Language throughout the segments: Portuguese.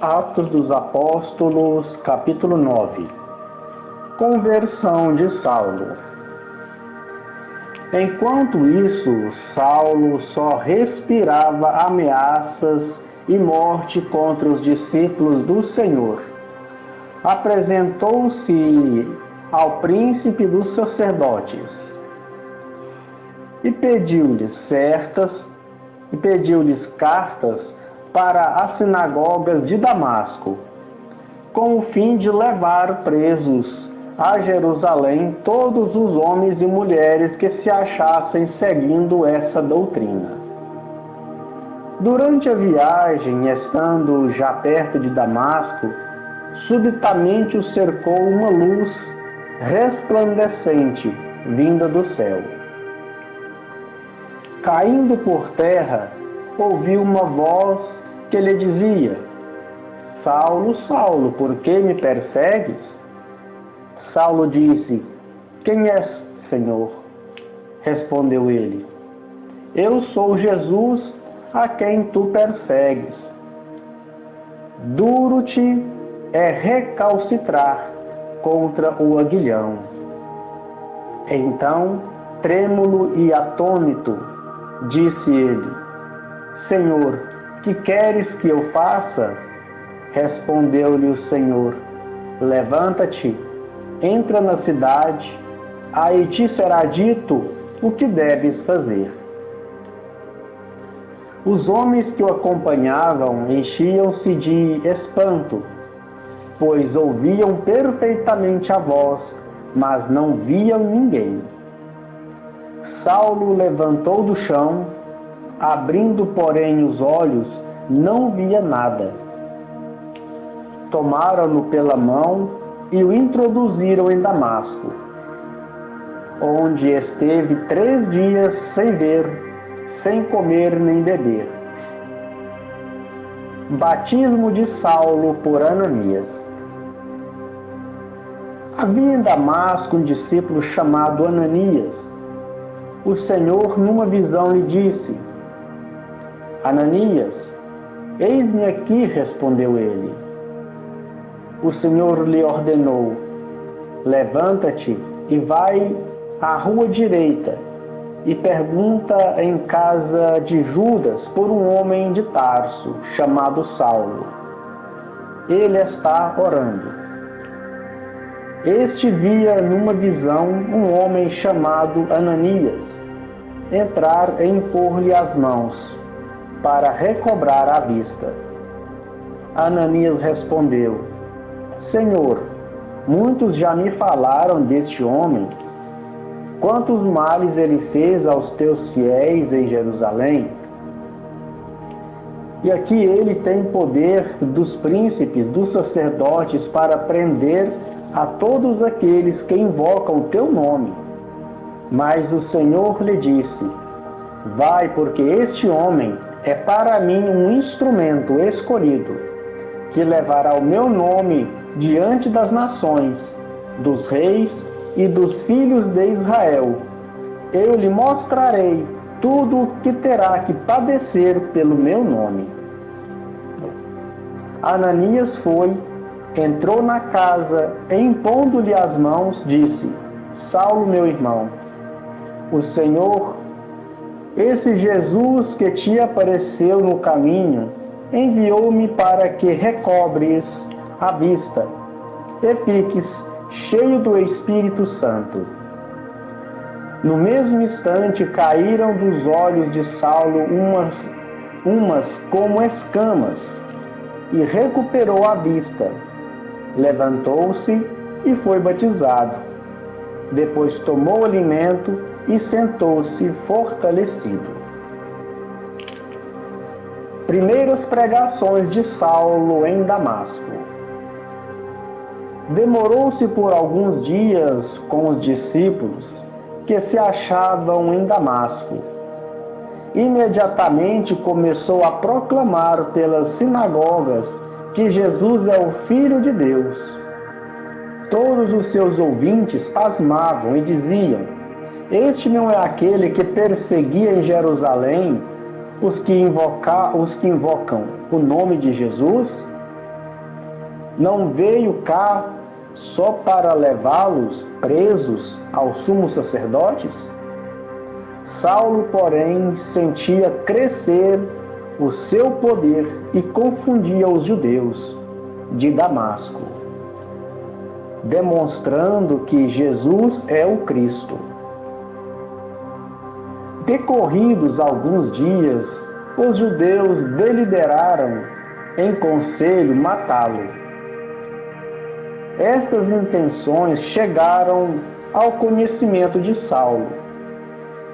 Atos dos Apóstolos, capítulo 9. Conversão de Saulo. Enquanto isso, Saulo só respirava ameaças e morte contra os discípulos do Senhor. Apresentou-se ao príncipe dos sacerdotes e pediu-lhes cartas para as sinagogas de Damasco, com o fim de levar presos a Jerusalém todos os homens e mulheres que se achassem seguindo essa doutrina. Durante a viagem, estando já perto de Damasco, subitamente o cercou uma luz resplandecente vinda do céu. Caindo por terra, ouviu uma voz que lhe dizia: Saulo, Saulo, por que me persegues? Saulo disse: Quem és, Senhor? Respondeu ele: Eu sou Jesus, a quem tu persegues. Duro-te é recalcitrar contra o aguilhão. Então, trêmulo e atônito, disse ele: Senhor, que queres que eu faça? Respondeu-lhe o Senhor: Levanta-te, entra na cidade, aí te será dito o que deves fazer. Os homens que o acompanhavam enchiam-se de espanto, pois ouviam perfeitamente a voz, mas não viam ninguém. Saulo levantou do chão, abrindo, porém, os olhos, não via nada. Tomaram-no pela mão e o introduziram em Damasco, onde esteve 3 dias sem ver, sem comer nem beber. Batismo de Saulo por Ananias. Havia em Damasco um discípulo chamado Ananias. O Senhor, numa visão, lhe disse: Ananias, eis-me aqui, respondeu ele. O Senhor lhe ordenou: Levanta-te e vai à rua direita e pergunta em casa de Judas por um homem de Tarso, chamado Saulo. Ele está orando. Este via numa visão um homem chamado Ananias entrar e impor-lhe as mãos, para recobrar a vista. Ananias respondeu: Senhor, muitos já me falaram deste homem, quantos males ele fez aos teus fiéis em Jerusalém. E aqui ele tem poder dos príncipes, dos sacerdotes, para prender a todos aqueles que invocam o teu nome. Mas o Senhor lhe disse: Vai, porque este homem é para mim um instrumento escolhido, que levará o meu nome diante das nações, dos reis e dos filhos de Israel. Eu lhe mostrarei tudo o que terá que padecer pelo meu nome. Ananias foi, entrou na casa e, impondo-lhe as mãos, disse: Saulo, meu irmão, o Senhor, esse Jesus que te apareceu no caminho, enviou-me para que recobres a vista e fiques cheio do Espírito Santo. No mesmo instante caíram dos olhos de Saulo umas como escamas, e recuperou a vista. Levantou-se e foi batizado. Depois tomou alimento e sentou-se fortalecido. Primeiras pregações de Saulo em Damasco. Demorou-se por alguns dias com os discípulos que se achavam em Damasco. Imediatamente começou a proclamar pelas sinagogas que Jesus é o Filho de Deus. Todos os seus ouvintes pasmavam e diziam: Este não é aquele que perseguia em Jerusalém os que invocam o nome de Jesus? Não veio cá só para levá-los presos aos sumos sacerdotes? Saulo, porém, sentia crescer o seu poder e confundia os judeus de Damasco, demonstrando que Jesus é o Cristo. Decorridos alguns dias, os judeus deliberaram em conselho matá-lo. Estas intenções chegaram ao conhecimento de Saulo.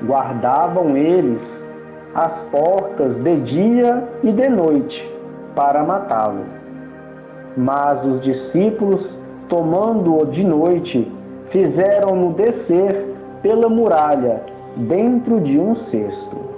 Guardavam eles as portas de dia e de noite para matá-lo. Mas os discípulos, tomando-o de noite, fizeram-no descer pela muralha dentro de um cesto.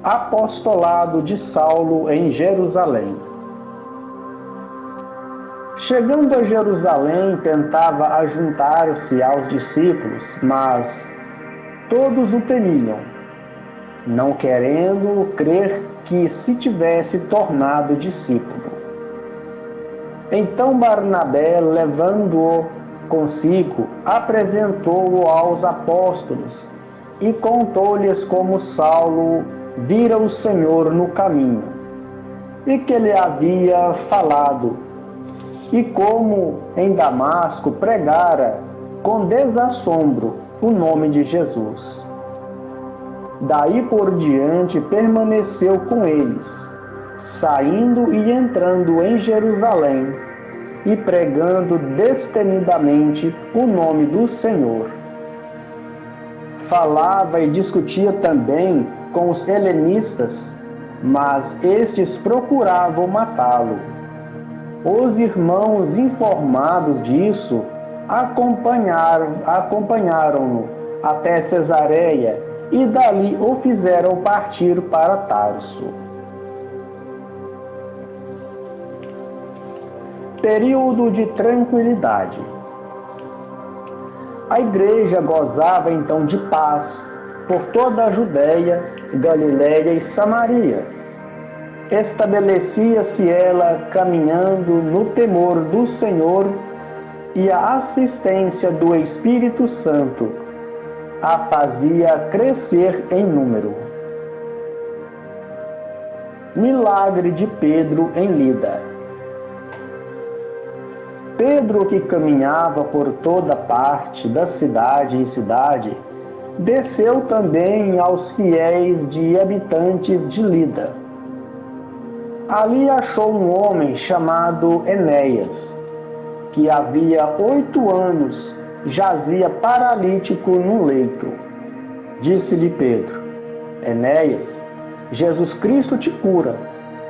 Apostolado de Saulo em Jerusalém. Chegando a Jerusalém, tentava ajuntar-se aos discípulos, mas todos o temiam, não querendo crer que se tivesse tornado discípulo. Então Barnabé, levando-o consigo, apresentou-o aos apóstolos e contou-lhes como Saulo vira o Senhor no caminho e que lhe havia falado, e como em Damasco pregara com desassombro o nome de Jesus. Daí por diante permaneceu com eles, saindo e entrando em Jerusalém e pregando destemidamente o nome do Senhor. Falava e discutia também com os helenistas, mas estes procuravam matá-lo. Os irmãos, informados disso, acompanharam-no até Cesareia e dali o fizeram partir para Tarso. Período de tranquilidade. A igreja gozava então de paz por toda a Judéia, Galiléia e Samaria. Estabelecia-se ela caminhando no temor do Senhor e a assistência do Espírito Santo a fazia crescer em número. Milagre de Pedro em Lida. Pedro, que caminhava por toda parte da cidade em cidade, desceu também aos fiéis de habitantes de Lida. Ali achou um homem chamado Enéas, que havia 8 anos jazia paralítico num leito. Disse-lhe Pedro: Enéas, Jesus Cristo te cura.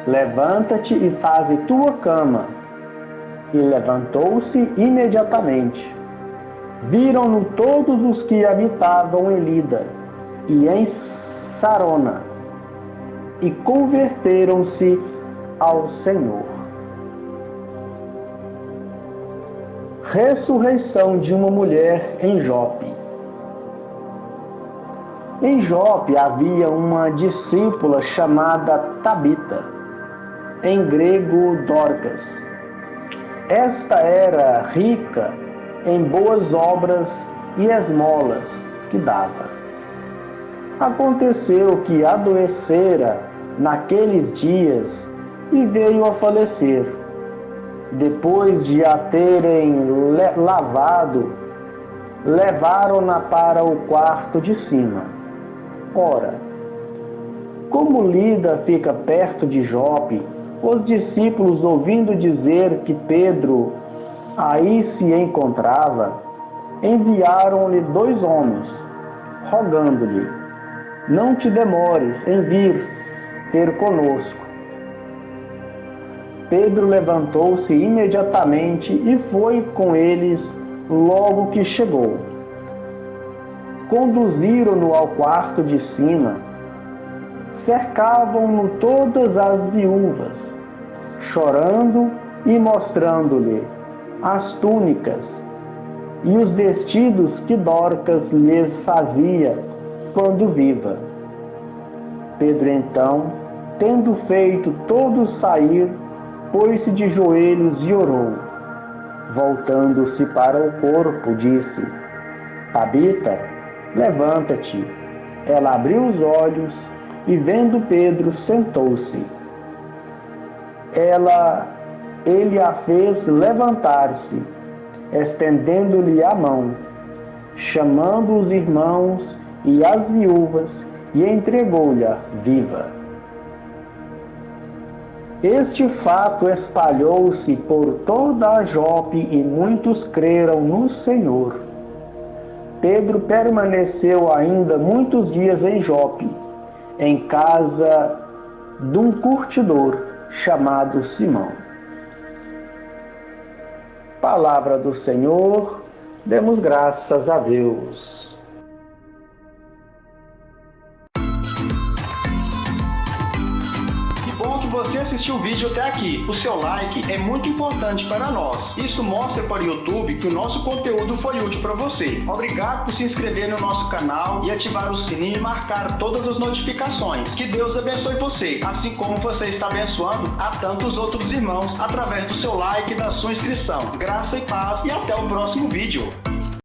Levanta-te e faze tua cama. E levantou-se imediatamente. Viram-no todos os que habitavam em Lida e em Sarona, e converteram-se ao Senhor. Ressurreição de uma mulher em Jope. Em Jope havia uma discípula chamada Tabita, em grego Dorcas. Esta era rica em boas obras e esmolas que dava. Aconteceu que adoecera naqueles dias e veio a falecer. Depois de a terem lavado, levaram-na para o quarto de cima. Ora, como Lida fica perto de Jope, os discípulos, ouvindo dizer que Pedro aí se encontrava, enviaram-lhe 2 homens, rogando-lhe: não te demores em vir ter conosco. Pedro levantou-se imediatamente e foi com eles logo que chegou. Conduziram-no ao quarto de cima, cercavam-no todas as viúvas, chorando e mostrando-lhe as túnicas e os vestidos que Dorcas lhes fazia quando viva. Pedro então, tendo feito todos sair, pôs-se de joelhos e orou. Voltando-se para o corpo, disse: Tabita, levanta-te. Ela abriu os olhos e, vendo Pedro, sentou-se. Ele a fez levantar-se, estendendo-lhe a mão, chamando os irmãos e as viúvas, e entregou-lhe viva. Este fato espalhou-se por toda a Jope e muitos creram no Senhor. Pedro permaneceu ainda muitos dias em Jope, em casa de um curtidor chamado Simão. Palavra do Senhor, demos graças a Deus. Você assistiu o vídeo até aqui. O seu like é muito importante para nós. Isso mostra para o YouTube que o nosso conteúdo foi útil para você. Obrigado por se inscrever no nosso canal e ativar o sininho e marcar todas as notificações. Que Deus abençoe você, assim como você está abençoando a tantos outros irmãos através do seu like e da sua inscrição. Graça e paz e até o próximo vídeo.